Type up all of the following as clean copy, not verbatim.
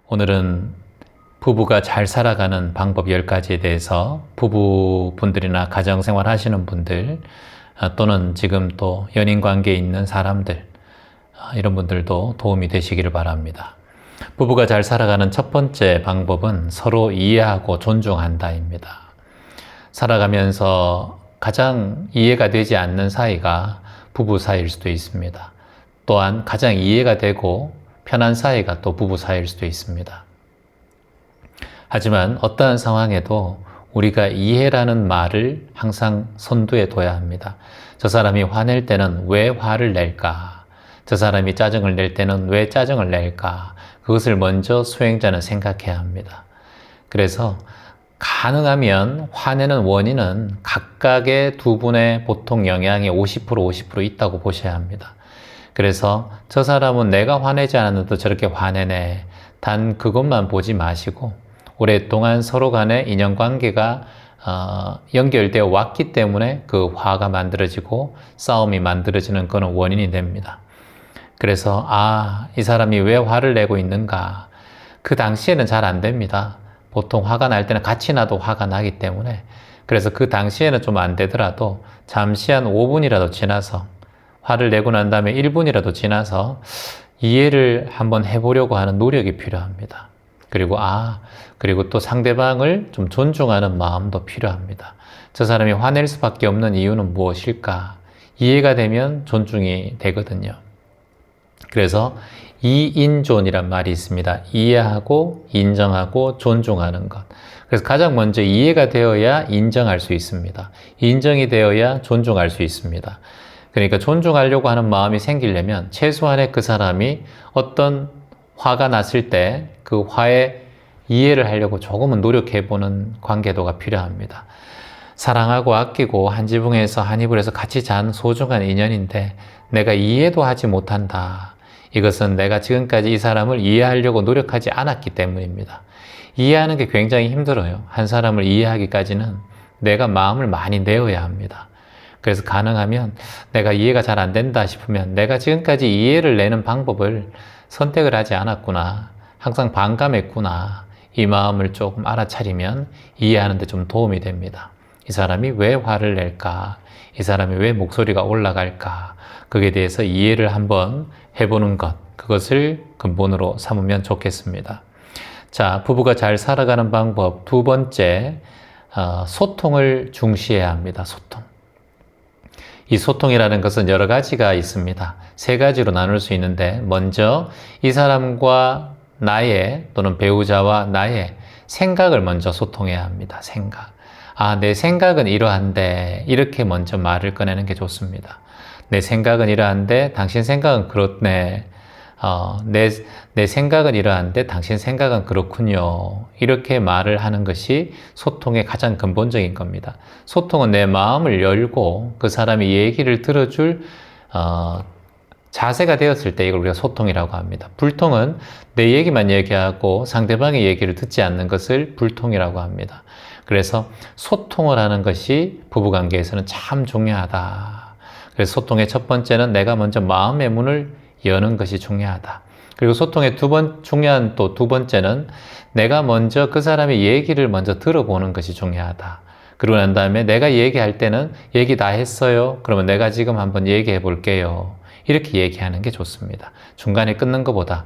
오늘은 부부가 잘 살아가는 방법 10가지에 대해서 부부분들이나 가정생활 하시는 분들 또는 지금 또 연인관계에 있는 사람들 이런 분들도 도움이 되시기를 바랍니다. 부부가 잘 살아가는 첫 번째 방법은 서로 이해하고 존중한다입니다. 살아가면서 가장 이해가 되지 않는 사이가 부부 사이일 수도 있습니다. 또한 가장 이해가 되고 편한 사이가 또 부부 사이일 수도 있습니다. 하지만 어떠한 상황에도 우리가 이해라는 말을 항상 선두에 둬야 합니다. 저 사람이 화낼 때는 왜 화를 낼까? 저 사람이 짜증을 낼 때는 왜 짜증을 낼까? 그것을 먼저 수행자는 생각해야 합니다. 그래서 가능하면 화내는 원인은 각각의 두 분의 보통 영향이 50% 있다고 보셔야 합니다. 그래서 저 사람은 내가 화내지 않았는데도 저렇게 화내네. 단 그것만 보지 마시고 오랫동안 서로 간의 인연관계가 연결되어 왔기 때문에 그 화가 만들어지고 싸움이 만들어지는 그런 원인이 됩니다. 그래서 이 사람이 왜 화를 내고 있는가? 그 당시에는 잘 안 됩니다. 보통 화가 날 때는 같이 나도 화가 나기 때문에 그래서 그 당시에는 좀 안 되더라도 잠시 한 5분이라도 지나서 화를 내고 난 다음에 1분이라도 지나서 이해를 한번 해보려고 하는 노력이 필요합니다. 그리고 또 상대방을 좀 존중하는 마음도 필요합니다. 저 사람이 화낼 수밖에 없는 이유는 무엇일까? 이해가 되면 존중이 되거든요. 그래서 이인존이란 말이 있습니다. 이해하고 인정하고 존중하는 것. 그래서 가장 먼저 이해가 되어야 인정할 수 있습니다. 인정이 되어야 존중할 수 있습니다. 그러니까 존중하려고 하는 마음이 생기려면 최소한의 그 사람이 어떤 화가 났을 때 그 화에 이해를 하려고 조금은 노력해보는 관계도가 필요합니다. 사랑하고 아끼고 한 지붕에서 한 이불에서 같이 잔 소중한 인연인데 내가 이해도 하지 못한다. 이것은 내가 지금까지 이 사람을 이해하려고 노력하지 않았기 때문입니다. 이해하는 게 굉장히 힘들어요. 한 사람을 이해하기까지는 내가 마음을 많이 내어야 합니다. 그래서 가능하면 내가 이해가 잘 안 된다 싶으면 내가 지금까지 이해를 내는 방법을 선택을 하지 않았구나. 항상 반감했구나. 이 마음을 조금 알아차리면 이해하는 데 좀 도움이 됩니다. 이 사람이 왜 화를 낼까? 이 사람이 왜 목소리가 올라갈까? 그에 대해서 이해를 한번 해보는 것, 그것을 근본으로 삼으면 좋겠습니다. 자, 부부가 잘 살아가는 방법 두 번째, 소통을 중시해야 합니다. 소통. 이 소통이라는 것은 여러 가지가 있습니다. 세 가지로 나눌 수 있는데 먼저 이 사람과 나의 또는 배우자와 나의 생각을 먼저 소통해야 합니다. 생각. 내 생각은 이러한데 이렇게 먼저 말을 꺼내는 게 좋습니다. 내 생각은 이러한데 당신 생각은 그렇네. 내 생각은 이러한데 당신 생각은 그렇군요. 이렇게 말을 하는 것이 소통의 가장 근본적인 겁니다. 소통은 내 마음을 열고 그 사람이 얘기를 들어줄 자세가 되었을 때 이걸 우리가 소통이라고 합니다. 불통은 내 얘기만 얘기하고 상대방의 얘기를 듣지 않는 것을 불통이라고 합니다. 그래서 소통을 하는 것이 부부관계에서는 참 중요하다. 그래서 소통의 첫 번째는 내가 먼저 마음의 문을 여는 것이 중요하다. 그리고 소통의 중요한 또 두 번째는 내가 먼저 그 사람의 얘기를 먼저 들어보는 것이 중요하다. 그러고 난 다음에 내가 얘기할 때는 얘기 다 했어요. 그러면 내가 지금 한번 얘기해 볼게요. 이렇게 얘기하는 게 좋습니다. 중간에 끊는 것보다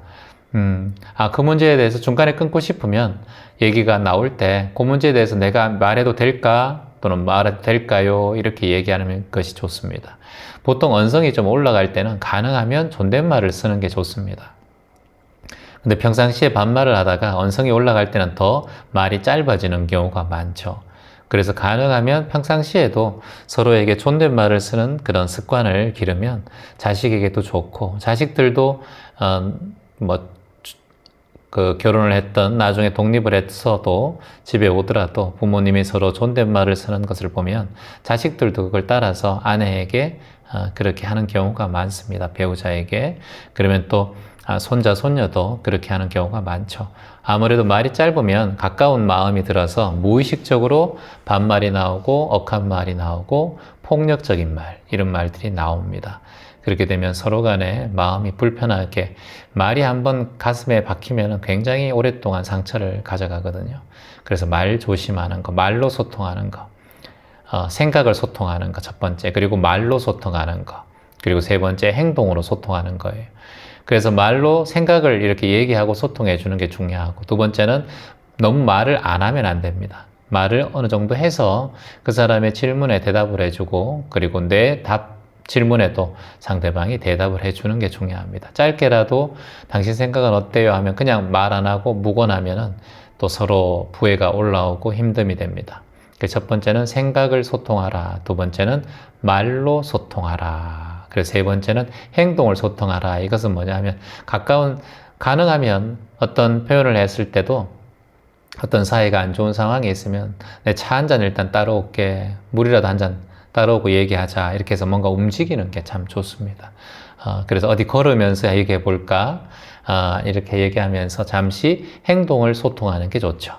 그 문제에 대해서 중간에 끊고 싶으면 얘기가 나올 때 그 문제에 대해서 내가 말해도 될까? 또는 말해도 될까요? 이렇게 얘기하는 것이 좋습니다. 보통 언성이 좀 올라갈 때는 가능하면 존댓말을 쓰는 게 좋습니다. 근데 평상시에 반말을 하다가 언성이 올라갈 때는 더 말이 짧아지는 경우가 많죠. 그래서 가능하면 평상시에도 서로에게 존댓말을 쓰는 그런 습관을 기르면 자식에게도 좋고 자식들도 결혼을 했던 나중에 독립을 했어도 집에 오더라도 부모님이 서로 존댓말을 쓰는 것을 보면 자식들도 그걸 따라서 아내에게 그렇게 하는 경우가 많습니다. 배우자에게. 그러면 또 손자, 손녀도 그렇게 하는 경우가 많죠. 아무래도 말이 짧으면 가까운 마음이 들어서 무의식적으로 반말이 나오고 억한 말이 나오고 폭력적인 말, 이런 말들이 나옵니다. 그렇게 되면 서로 간에 마음이 불편하게 말이 한번 가슴에 박히면 굉장히 오랫동안 상처를 가져가거든요. 그래서 말 조심하는 거, 말로 소통하는 거, 생각을 소통하는 거 첫 번째, 그리고 말로 소통하는 거, 그리고 세 번째 행동으로 소통하는 거예요. 그래서 말로 생각을 이렇게 얘기하고 소통해 주는 게 중요하고, 두 번째는 너무 말을 안 하면 안 됩니다. 말을 어느 정도 해서 그 사람의 질문에 대답을 해주고, 그리고 내 질문에도 상대방이 대답을 해주는 게 중요합니다. 짧게라도 당신 생각은 어때요? 하면 그냥 말 안 하고 묵어나면은 또 서로 부해가 올라오고 힘듦이 됩니다. 첫 번째는 생각을 소통하라. 두 번째는 말로 소통하라. 그래서 세 번째는 행동을 소통하라. 이것은 뭐냐면 가능하면 어떤 표현을 했을 때도 어떤 사이가 안 좋은 상황이 있으면 내 차 한 잔 일단 따라올게. 물이라도 한 잔 따라오고 얘기하자. 이렇게 해서 뭔가 움직이는 게 참 좋습니다. 그래서 어디 걸으면서 얘기해 볼까? 이렇게 얘기하면서 잠시 행동을 소통하는 게 좋죠.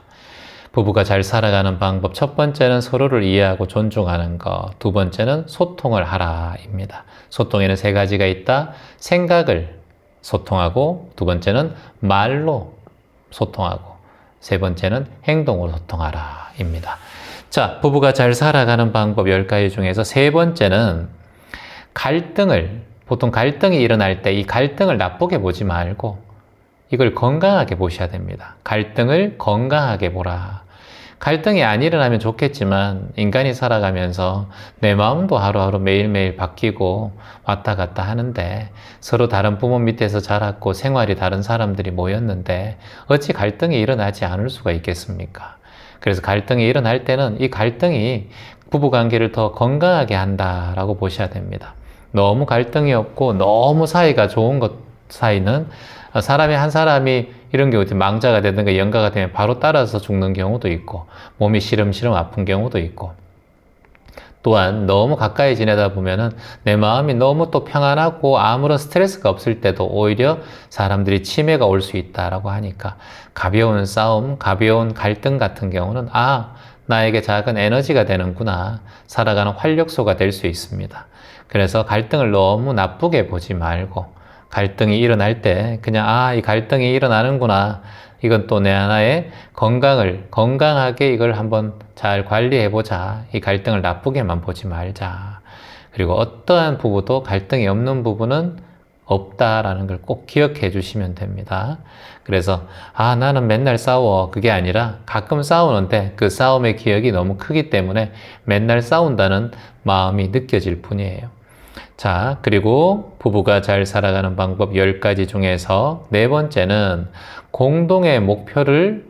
부부가 잘 살아가는 방법, 첫 번째는 서로를 이해하고 존중하는 것, 두 번째는 소통을 하라입니다. 소통에는 세 가지가 있다. 생각을 소통하고, 두 번째는 말로 소통하고, 세 번째는 행동으로 소통하라입니다. 자, 부부가 잘 살아가는 방법 10가지 중에서 세 번째는 보통 갈등이 일어날 때 이 갈등을 나쁘게 보지 말고 이걸 건강하게 보셔야 됩니다. 갈등을 건강하게 보라. 갈등이 안 일어나면 좋겠지만 인간이 살아가면서 내 마음도 하루하루 매일매일 바뀌고 왔다 갔다 하는데 서로 다른 부모 밑에서 자랐고 생활이 다른 사람들이 모였는데 어찌 갈등이 일어나지 않을 수가 있겠습니까? 그래서 갈등이 일어날 때는 이 갈등이 부부관계를 더 건강하게 한다라고 보셔야 됩니다. 너무 갈등이 없고 너무 사이가 좋은 것 사이는 사람이 한 사람이 이런 경우 망자가 되든가 영가가 되면 바로 따라서 죽는 경우도 있고 몸이 시름시름 아픈 경우도 있고 또한 너무 가까이 지내다 보면은 내 마음이 너무 또 평안하고 아무런 스트레스가 없을 때도 오히려 사람들이 치매가 올 수 있다라고 하니까 가벼운 싸움, 가벼운 갈등 같은 경우는 나에게 작은 에너지가 되는구나. 살아가는 활력소가 될 수 있습니다. 그래서 갈등을 너무 나쁘게 보지 말고 갈등이 일어날 때 그냥 이 갈등이 일어나는구나. 이건 또 내 하나의 건강하게 이걸 한번 잘 관리해보자. 이 갈등을 나쁘게만 보지 말자. 그리고 어떠한 부부도 갈등이 없는 부부는 없다라는 걸 꼭 기억해 주시면 됩니다. 그래서 나는 맨날 싸워. 그게 아니라 가끔 싸우는데 그 싸움의 기억이 너무 크기 때문에 맨날 싸운다는 마음이 느껴질 뿐이에요. 자, 그리고 부부가 잘 살아가는 방법 10가지 중에서 네 번째는 공동의 목표를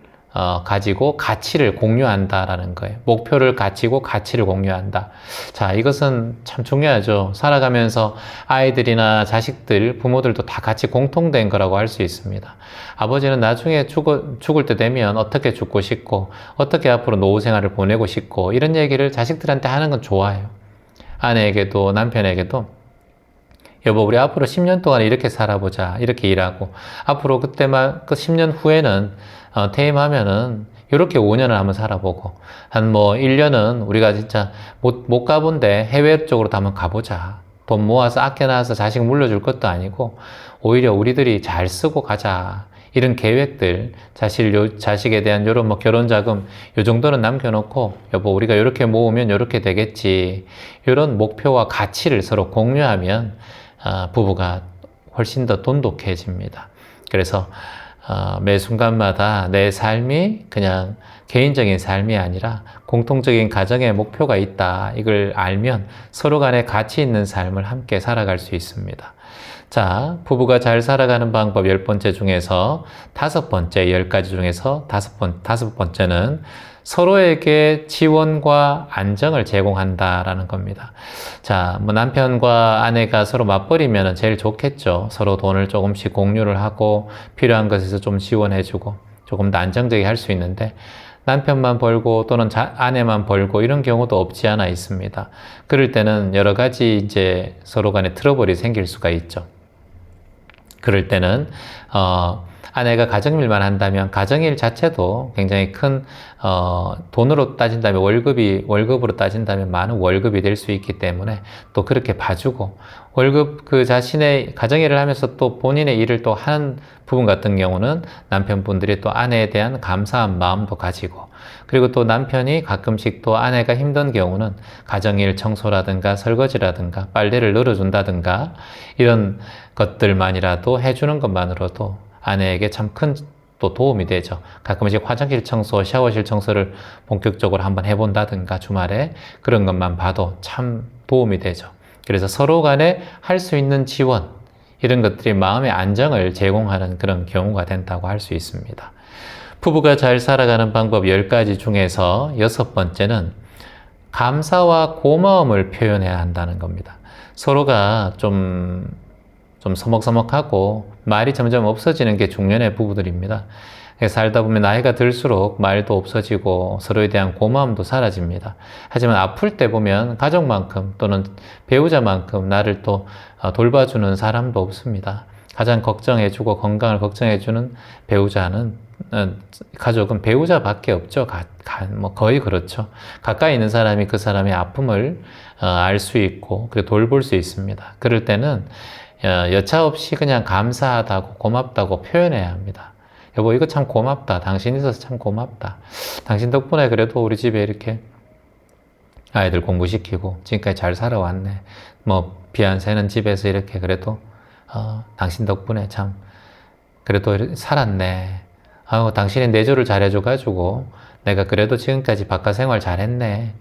가지고 가치를 공유한다라는 거예요. 목표를 가지고 가치를 공유한다. 자, 이것은 참 중요하죠. 살아가면서 아이들이나 자식들, 부모들도 다 같이 공통된 거라고 할 수 있습니다. 아버지는 나중에 죽을 때 되면 어떻게 죽고 싶고, 어떻게 앞으로 노후 생활을 보내고 싶고, 이런 얘기를 자식들한테 하는 건 좋아요. 아내에게도 남편에게도 여보, 우리 앞으로 10년 동안 이렇게 살아보자. 이렇게 일하고. 앞으로 그때만, 10년 후에는, 퇴임하면은, 이렇게 5년을 한번 살아보고. 1년은 우리가 진짜 못 가본데 해외 쪽으로 한번 가보자. 돈 모아서 아껴놔서 자식 물려줄 것도 아니고, 오히려 우리들이 잘 쓰고 가자. 이런 계획들, 자식에 대한 요런 결혼 자금, 요 정도는 남겨놓고, 여보, 우리가 이렇게 모으면 이렇게 되겠지. 이런 목표와 가치를 서로 공유하면, 부부가 훨씬 더 돈독해집니다. 그래서 매 순간마다 내 삶이 그냥 개인적인 삶이 아니라 공통적인 가정의 목표가 있다. 이걸 알면 서로 간에 가치 있는 삶을 함께 살아갈 수 있습니다. 자, 부부가 잘 살아가는 방법 10번째 중에서 5번째, 10가지 중에서 5번째는 서로에게 지원과 안정을 제공한다라는 겁니다. 자, 남편과 아내가 서로 맞벌이면 제일 좋겠죠. 서로 돈을 조금씩 공유를 하고 필요한 것에서 좀 지원해주고 조금 더 안정적이게 할 수 있는데 남편만 벌고 또는 아내만 벌고 이런 경우도 없지 않아 있습니다. 그럴 때는 여러 가지 이제 서로 간에 트러블이 생길 수가 있죠. 그럴 때는 아내가 가정일만 한다면 가정일 자체도 굉장히 큰 돈으로 따진다면 월급으로 따진다면 많은 월급이 될 수 있기 때문에 또 그렇게 봐주고, 월급 그 자신의 가정일을 하면서 또 본인의 일을 또 하는 부분 같은 경우는 남편분들이 또 아내에 대한 감사한 마음도 가지고, 그리고 또 남편이 가끔씩 또 아내가 힘든 경우는 가정일 청소라든가 설거지라든가 빨래를 널어준다든가 이런 것들만이라도 해주는 것만으로도 아내에게 참 큰 또 도움이 되죠. 가끔씩 화장실 청소, 샤워실 청소를 본격적으로 한번 해본다든가 주말에 그런 것만 봐도 참 도움이 되죠. 그래서 서로 간에 할 수 있는 지원, 이런 것들이 마음의 안정을 제공하는 그런 경우가 된다고 할 수 있습니다. 부부가 잘 살아가는 방법 10가지 중에서 6번째는 감사와 고마움을 표현해야 한다는 겁니다. 서로가 좀 서먹서먹하고 말이 점점 없어지는 게 중년의 부부들입니다. 살다 보면 나이가 들수록 말도 없어지고 서로에 대한 고마움도 사라집니다. 하지만 아플 때 보면 가족만큼 또는 배우자만큼 나를 또 돌봐주는 사람도 없습니다. 가장 걱정해주고 건강을 걱정해주는 가족은 배우자밖에 없죠. 뭐 거의 그렇죠. 가까이 있는 사람이 그 사람의 아픔을 알 수 있고 그리고 돌볼 수 있습니다. 그럴 때는 여차 없이 그냥 감사하다고 고맙다고 표현해야 합니다. 여보, 이거 참 고맙다. 당신 있어서 참 고맙다. 당신 덕분에 그래도 우리 집에 이렇게 아이들 공부시키고 지금까지 잘 살아왔네. 뭐 비 안 새는 집에서 이렇게 그래도 당신 덕분에 참 그래도 살았네. 당신이 내조를 잘해줘가지고 내가 그래도 지금까지 바깥 생활 잘했네.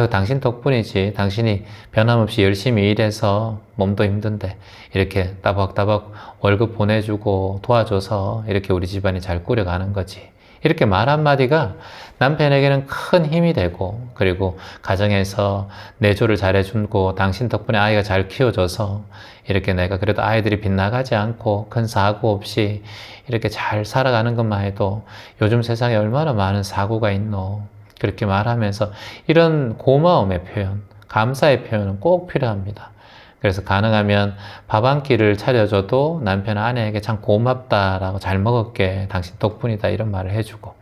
당신 덕분이지. 당신이 변함없이 열심히 일해서 몸도 힘든데 이렇게 따박따박 월급 보내주고 도와줘서 이렇게 우리 집안이 잘 꾸려가는 거지. 이렇게 말 한마디가 남편에게는 큰 힘이 되고, 그리고 가정에서 내조를 잘해주고 당신 덕분에 아이가 잘 키워줘서 이렇게 내가 그래도 아이들이 빗나가지 않고 큰 사고 없이 이렇게 잘 살아가는 것만 해도 요즘 세상에 얼마나 많은 사고가 있노. 그렇게 말하면서 이런 고마움의 표현, 감사의 표현은 꼭 필요합니다. 그래서 가능하면 밥 한 끼를 차려줘도 남편은 아내에게 참 고맙다라고, 잘 먹을게, 당신 덕분이다, 이런 말을 해주고,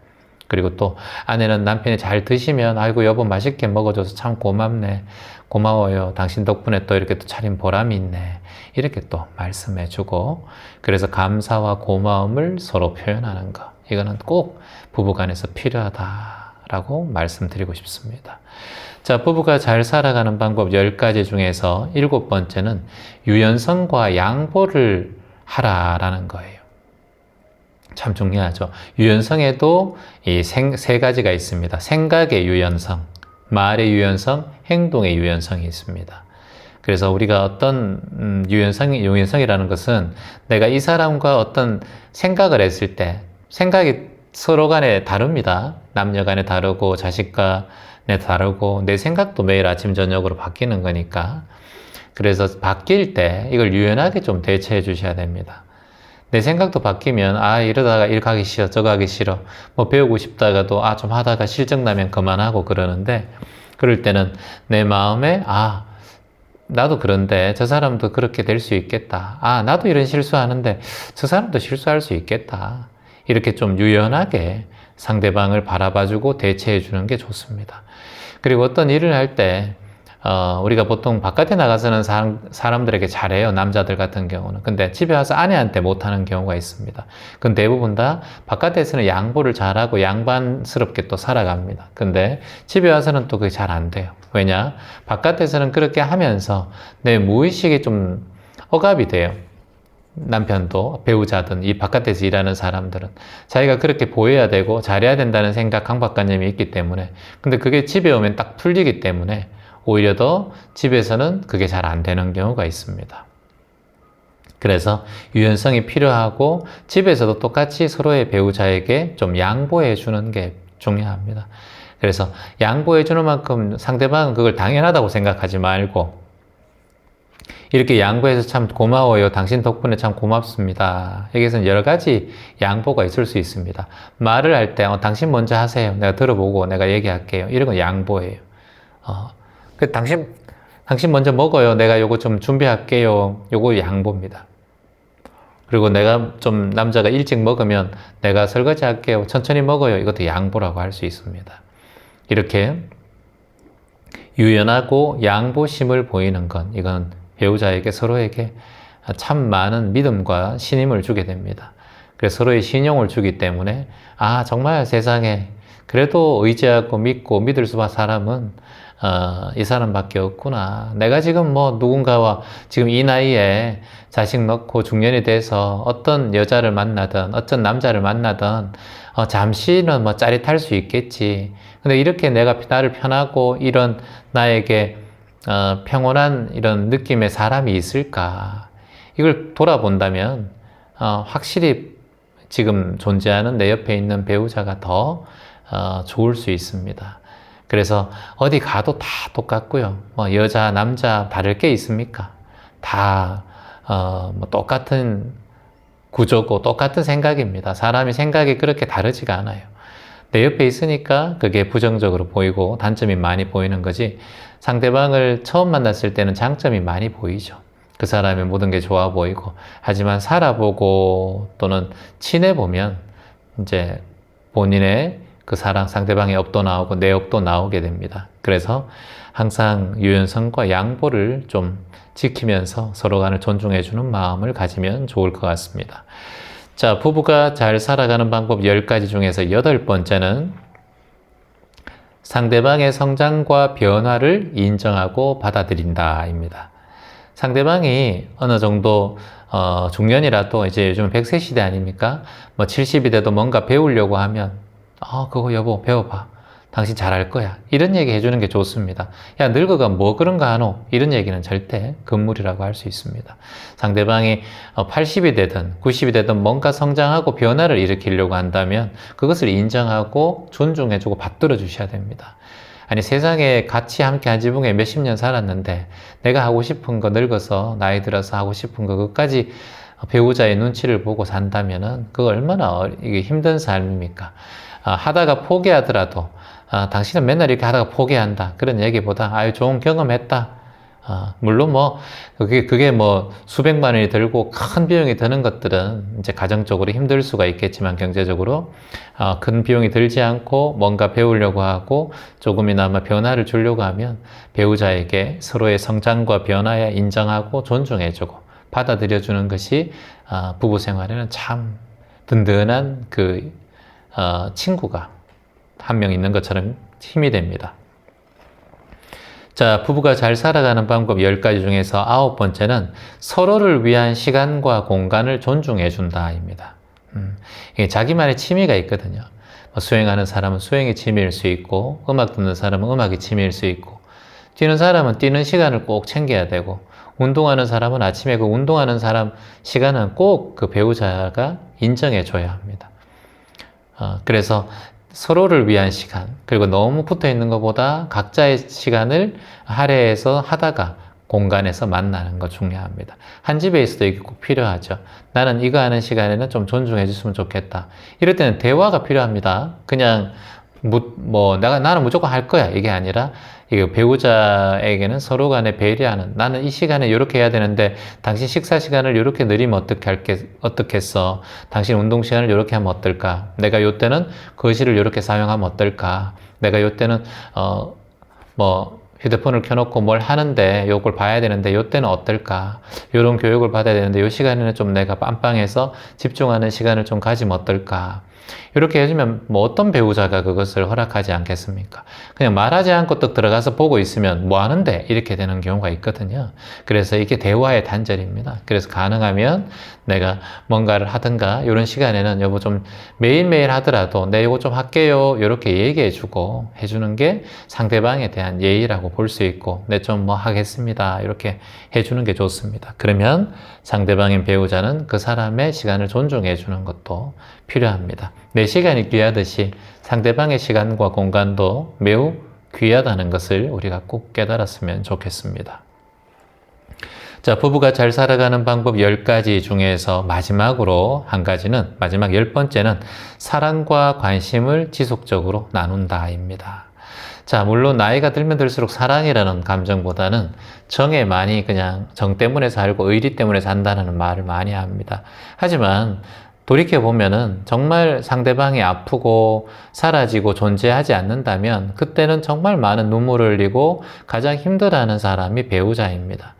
그리고 또 아내는 남편이 잘 드시면 아이고 여보 맛있게 먹어줘서 참 고맙네, 고마워요, 당신 덕분에 또 이렇게 또 차린 보람이 있네, 이렇게 또 말씀해주고, 그래서 감사와 고마움을 서로 표현하는 것, 이거는 꼭 부부간에서 필요하다라고 말씀드리고 싶습니다. 자, 부부가 잘 살아가는 방법 10가지 중에서 7번째는 유연성과 양보를 하라라는 거예요. 참 중요하죠. 유연성에도 이 세 가지가 있습니다. 생각의 유연성, 말의 유연성, 행동의 유연성이 있습니다. 그래서 우리가 어떤 유연성이라는 것은 내가 이 사람과 어떤 생각을 했을 때, 생각이 서로 간에 다릅니다. 남녀 간에 다르고 자식 간에 다르고 내 생각도 매일 아침 저녁으로 바뀌는 거니까, 그래서 바뀔 때 이걸 유연하게 좀 대처해 주셔야 됩니다. 내 생각도 바뀌면 이러다가 일 가기 싫어, 저거 하기 싫어, 뭐 배우고 싶다가도 좀 하다가 실증나면 그만하고 그러는데, 그럴 때는 내 마음에 나도 그런데 저 사람도 그렇게 될 수 있겠다, 나도 이런 실수하는데 저 사람도 실수할 수 있겠다, 이렇게 좀 유연하게 상대방을 바라봐주고 대처해주는 게 좋습니다. 그리고 어떤 일을 할 때 우리가 보통 바깥에 나가서는 사람들에게 잘해요. 남자들 같은 경우는. 근데 집에 와서 아내한테 못하는 경우가 있습니다. 그건 대부분 다 바깥에서는 양보를 잘하고 양반스럽게 또 살아갑니다. 근데 집에 와서는 또 그게 잘 안 돼요. 왜냐? 바깥에서는 그렇게 하면서 내 무의식이 좀 억압이 돼요. 남편도 배우자든 이 바깥에서 일하는 사람들은 자기가 그렇게 보여야 되고 잘해야 된다는 생각, 강박관념이 있기 때문에, 근데 그게 집에 오면 딱 풀리기 때문에 오히려 더 집에서는 그게 잘 안 되는 경우가 있습니다. 그래서 유연성이 필요하고 집에서도 똑같이 서로의 배우자에게 좀 양보해 주는 게 중요합니다. 그래서 양보해 주는 만큼 상대방은 그걸 당연하다고 생각하지 말고, 이렇게 양보해서 참 고마워요, 당신 덕분에 참 고맙습니다, 여기서는 여러 가지 양보가 있을 수 있습니다. 말을 할 때 당신 먼저 하세요, 내가 들어보고 내가 얘기할게요, 이런 건 양보예요. 당신 먼저 먹어요, 내가 요거 좀 준비할게요, 요거 양보입니다. 그리고 내가 좀 남자가 일찍 먹으면 내가 설거지 할게요. 천천히 먹어요. 이것도 양보라고 할 수 있습니다. 이렇게 유연하고 양보심을 보이는 건 이건 배우자에게 서로에게 참 많은 믿음과 신임을 주게 됩니다. 그래서 서로의 신용을 주기 때문에 정말 세상에 그래도 의지하고 믿고 믿을 수 있는 사람은 이 사람밖에 없구나. 내가 지금 뭐 누군가와 지금 이 나이에 자식 낳고 중년이 돼서 어떤 여자를 만나든 어떤 남자를 만나든 잠시는 뭐 짜릿할 수 있겠지. 근데 이렇게 내가 나를 편하고 이런 나에게 평온한 이런 느낌의 사람이 있을까? 이걸 돌아본다면 확실히 지금 존재하는 내 옆에 있는 배우자가 더 좋을 수 있습니다. 그래서 어디 가도 다 똑같고요. 뭐 여자, 남자 다를 게 있습니까? 다 뭐 똑같은 구조고 똑같은 생각입니다. 사람이 생각이 그렇게 다르지가 않아요. 내 옆에 있으니까 그게 부정적으로 보이고 단점이 많이 보이는 거지, 상대방을 처음 만났을 때는 장점이 많이 보이죠. 그 사람의 모든 게 좋아 보이고, 하지만 살아보고 또는 친해보면 이제 본인의 그 사랑, 상대방의 업도 나오고 내 업도 나오게 됩니다. 그래서 항상 유연성과 양보를 좀 지키면서 서로 간을 존중해주는 마음을 가지면 좋을 것 같습니다. 자, 부부가 잘 살아가는 방법 10가지 중에서 8번째는 상대방의 성장과 변화를 인정하고 받아들인다입니다. 상대방이 어느 정도 중년이라도 이제 요즘 100세 시대 아닙니까? 뭐 70이 돼도 뭔가 배우려고 하면 그거 여보 배워봐. 당신 잘할 거야. 이런 얘기 해주는 게 좋습니다. 야, 늙어가 뭐 그런가 하노? 이런 얘기는 절대 금물이라고 할 수 있습니다. 상대방이 80이 되든 90이 되든 뭔가 성장하고 변화를 일으키려고 한다면 그것을 인정하고 존중해주고 받들어 주셔야 됩니다. 아니, 세상에 같이 함께 한 지붕에 몇십 년 살았는데 내가 하고 싶은 거 늙어서 나이 들어서 하고 싶은 거 그것까지 배우자의 눈치를 보고 산다면은 그거 얼마나 이게 힘든 삶입니까? 하다가 포기하더라도 당신은 맨날 이렇게 하다가 포기한다 그런 얘기보다 좋은 경험했다. 물론 뭐 그게 뭐 수백만 원이 들고 큰 비용이 드는 것들은 이제 가정적으로 힘들 수가 있겠지만 경제적으로 큰 비용이 들지 않고 뭔가 배우려고 하고 조금이나마 변화를 주려고 하면 배우자에게 서로의 성장과 변화에 인정하고 존중해주고 받아들여주는 것이 부부 생활에는 참 든든한 친구가 한 명 있는 것처럼 힘이 됩니다. 자, 부부가 잘 살아가는 방법 10가지 중에서 9번째는 서로를 위한 시간과 공간을 존중해 준다입니다. 이게 자기만의 취미가 있거든요. 수행하는 사람은 수행이 취미일 수 있고, 음악 듣는 사람은 음악이 취미일 수 있고, 뛰는 사람은 뛰는 시간을 꼭 챙겨야 되고, 운동하는 사람은 아침에 그 운동하는 사람 시간은 꼭 그 배우자가 인정해 줘야 합니다. 그래서 서로를 위한 시간, 그리고 너무 붙어 있는 것보다 각자의 시간을 할애해서 하다가 공간에서 만나는 거 중요합니다. 한 집에 있어도 이게 꼭 필요하죠. 나는 이거 하는 시간에는 좀 존중해 줬으면 좋겠다. 이럴 때는 대화가 필요합니다. 그냥 나는 무조건 할 거야 이게 아니라, 이게 배우자에게는 서로 간에 배려하는, 나는 이 시간에 이렇게 해야 되는데 당신 식사 시간을 이렇게 느리면 어떻겠어? 당신 운동 시간을 이렇게 하면 어떨까? 내가 요때는 거실을 이렇게 사용하면 어떨까? 내가 요때는 휴대폰을 켜놓고 뭘 하는데 요걸 봐야 되는데 요때는 어떨까? 요런 교육을 받아야 되는데 요 시간에는 좀 내가 깜빵해서 집중하는 시간을 좀 가지면 어떨까? 이렇게 해주면 어떤 배우자가 그것을 허락하지 않겠습니까? 그냥 말하지 않고 딱 들어가서 보고 있으면 뭐 하는데? 이렇게 되는 경우가 있거든요. 그래서 이게 대화의 단절입니다. 그래서 가능하면 내가 뭔가를 하든가 이런 시간에는 여보 좀 매일매일 하더라도 내 이거 좀 할게요. 이렇게 얘기해주고 해주는 게 상대방에 대한 예의라고 볼 수 있고, 내 좀 하겠습니다. 이렇게 해주는 게 좋습니다. 그러면 상대방인 배우자는 그 사람의 시간을 존중해주는 것도 필요합니다. 내 시간이 귀하듯이 상대방의 시간과 공간도 매우 귀하다는 것을 우리가 꼭 깨달았으면 좋겠습니다. 자, 부부가 잘 살아가는 방법 10가지 중에서 마지막으로 한 가지는, 마지막 10번째는 사랑과 관심을 지속적으로 나눈다입니다. 자, 물론 나이가 들면 들수록 사랑이라는 감정보다는 정에 많이 그냥 정 때문에 살고 의리 때문에 산다는 말을 많이 합니다. 하지만 돌이켜보면은 정말 상대방이 아프고 사라지고 존재하지 않는다면 그때는 정말 많은 눈물을 흘리고 가장 힘들어하는 사람이 배우자입니다.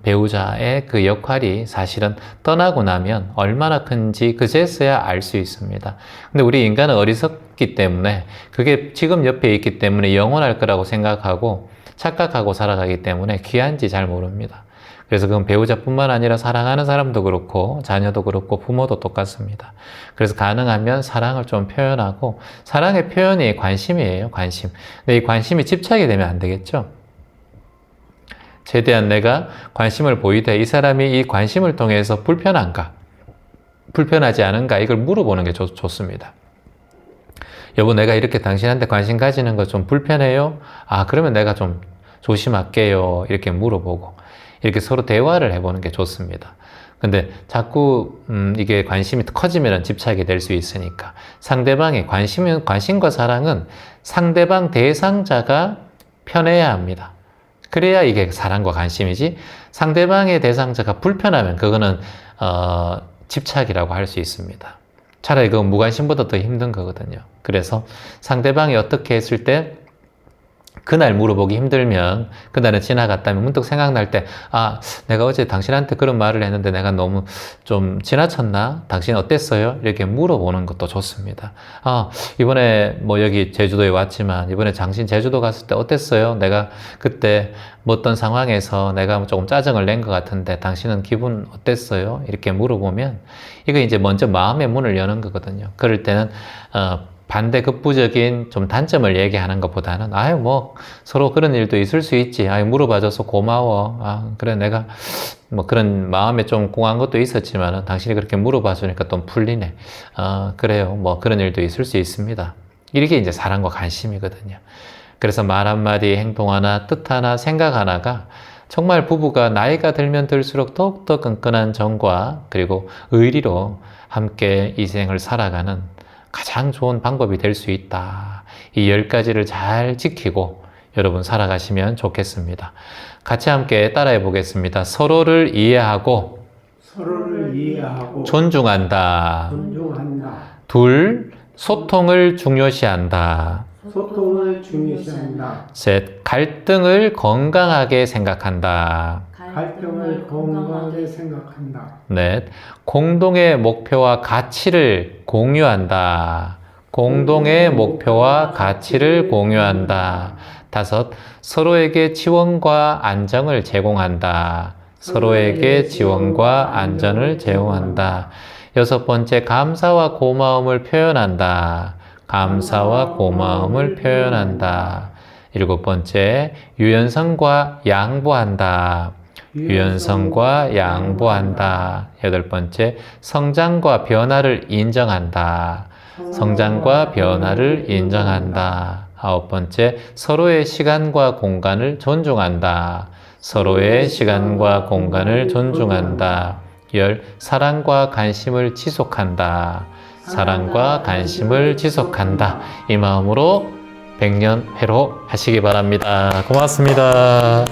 배우자의 그 역할이 사실은 떠나고 나면 얼마나 큰지 그제서야 알 수 있습니다. 근데 우리 인간은 어리석기 때문에 그게 지금 옆에 있기 때문에 영원할 거라고 생각하고 착각하고 살아가기 때문에 귀한지 잘 모릅니다. 그래서 그건 배우자뿐만 아니라 사랑하는 사람도 그렇고 자녀도 그렇고 부모도 똑같습니다. 그래서 가능하면 사랑을 좀 표현하고, 사랑의 표현이 관심이에요, 관심. 근데 이 관심이 집착이 되면 안 되겠죠? 최대한 내가 관심을 보이되 이 사람이 이 관심을 통해서 불편한가, 불편하지 않은가, 이걸 물어보는 게 좋습니다. 여보, 내가 이렇게 당신한테 관심 가지는 거 좀 불편해요? 아, 그러면 내가 좀 조심할게요. 이렇게 물어보고 이렇게 서로 대화를 해보는 게 좋습니다. 근데 자꾸 이게 관심이 커지면 집착이 될 수 있으니까 상대방의 관심과 사랑은 상대방 대상자가 편해야 합니다. 그래야 이게 사랑과 관심이지, 상대방의 대상자가 불편하면 그거는 집착이라고 할 수 있습니다. 차라리 그건 무관심보다 더 힘든 거거든요. 그래서 상대방이 어떻게 했을 때 그날 물어보기 힘들면, 그날은 지나갔다면 문득 생각날 때, 아, 내가 어제 당신한테 그런 말을 했는데 내가 너무 좀 지나쳤나? 당신 어땠어요? 이렇게 물어보는 것도 좋습니다. 아, 이번에 뭐 여기 제주도에 왔지만 이번에 당신 제주도 갔을 때 어땠어요? 내가 그때 뭐 어떤 상황에서 내가 조금 짜증을 낸 것 같은데 당신은 기분 어땠어요? 이렇게 물어보면 이거 이제 먼저 마음의 문을 여는 거거든요. 그럴 때는 반대급부적인 좀 단점을 얘기하는 것보다는, 아유, 뭐, 서로 그런 일도 있을 수 있지. 아유, 물어봐줘서 고마워. 아, 그래, 내가 뭐 그런 마음에 좀 공한 것도 있었지만, 당신이 그렇게 물어봐주니까 좀 풀리네. 그래요. 뭐 그런 일도 있을 수 있습니다. 이게 이제 사랑과 관심이거든요. 그래서 말 한마디, 행동 하나, 뜻 하나, 생각 하나가 정말 부부가 나이가 들면 들수록 더욱더 끈끈한 정과 그리고 의리로 함께 이 생을 살아가는 가장 좋은 방법이 될 수 있다. 이 10가지를 잘 지키고 여러분 살아가시면 좋겠습니다. 같이 함께 따라해 보겠습니다. 서로를 이해하고 존중한다. 둘, 소통을 중요시한다. 셋, 갈등을 건강하게 생각한다. 넷, 공동의 목표와 가치를 공유한다. 공동의 목표와 가치를 공유한다. 다섯, 서로에게 지원과 안정을 제공한다. 서로에게 지원과 안전을 제공한다. 여섯 번째, 감사와 고마움을 표현한다. 감사와 고마움을 표현한다. 일곱 번째, 유연성과 양보한다. 유연성과 양보한다. 여덟 번째, 성장과 변화를 인정한다. 성장과 변화를 인정한다. 아홉 번째, 서로의 시간과 공간을 존중한다. 서로의 시간과 공간을 존중한다. 열, 사랑과 관심을 지속한다. 사랑과 관심을 지속한다. 이 마음으로 100년 회로 하시기 바랍니다. 고맙습니다.